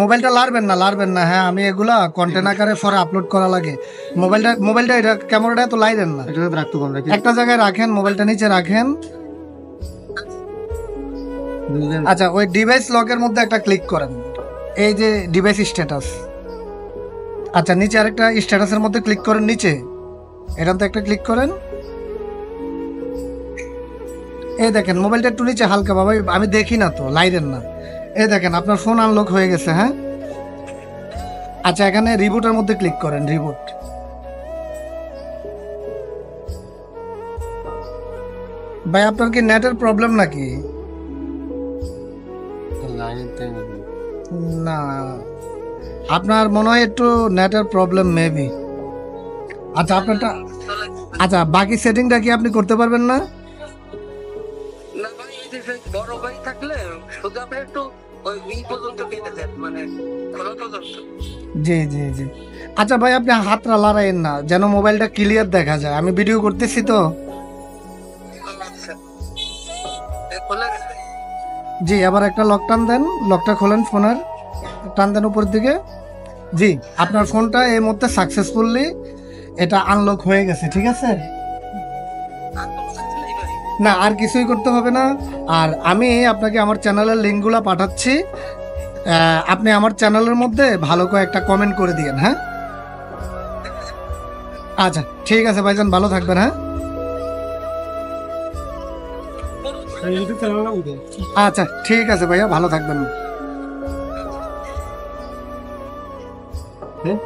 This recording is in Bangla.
মোবাইলটা লাড়বেন না, হ্যাঁ আমি এগুলা কন্টেন্ট আকারে পরে আপলোড করা লাগে। মোবাইলটা এটা ক্যামেরাটা তো লাইরেন না, এটা রাখতে পারবেন নাকি? একটা জায়গায় রাখেন, মোবাইলটা নিচে রাখেন। আচ্ছা, ওই ডিভাইস লকের মধ্যে একটা ক্লিক করেন, এই যে ডিভাইস স্ট্যাটাস। আচ্ছা, নিচে আরেকটা স্ট্যাটাসের মধ্যে ক্লিক করেন, নিচে এটাতে একটা ক্লিক করেন। এই দেখেন মোবাইলটা একটু নিচে হালকা, বাবা আমি দেখি না তো, লাইরেন না। এই দেখেন আপনার ফোন আনলক হয়ে গেছে, হ্যাঁ। আচ্ছা, এখানে রিবুটের মধ্যে ক্লিক করেন, রিবুট। ভাই আপনার কি নেটের প্রবলেম নাকি? না, আপনার মনে হয় একটু নেটের প্রবলেম মেবি। আচ্ছা আপনারটা, আচ্ছা বাকি সেটিংটা কি আপনি করতে পারবেন না? না ভাই, এই যে বড় ভাই থাকলে শুধু আপনি একটু ওই পর্যন্ত কেটে দেন, মানে খোলা পর্যন্ত। জি জি জি। আচ্ছা ভাই, আপনি হাতটা লড়াইয়েন না, যেন মোবাইলটা ক্লিয়ার দেখা যায়, আমি ভিডিও করতেছি তো। আচ্ছা, খোলা গেছে। জি, আবার একটা লক টান দেন, লকটা খোলেন ফোনের, টান দেন উপর দিকে। জি, আপনার ফোনটা এই মুহূর্তে সাকসেসফুলি এটা আনলক হয়ে গেছে, ঠিক আছে। আর কোনো কিছু নেই ভাই? না, আর কিছুই করতে হবে না। আর আমি আপনাকে আমার চ্যানেলের লিঙ্কগুলো পাঠাচ্ছি, আপনি আমার চ্যানেলের মধ্যে ভালো করে একটা কমেন্ট করে দিয়েন, হ্যাঁ। আচ্ছা ঠিক আছে ভাইজান, ভালো থাকবেন, হ্যাঁ। ইউটিউব চ্যানেল নাম কি? আচ্ছা ঠিক আছে ভাইয়া, ভালো থাকবেন। হ্যাঁ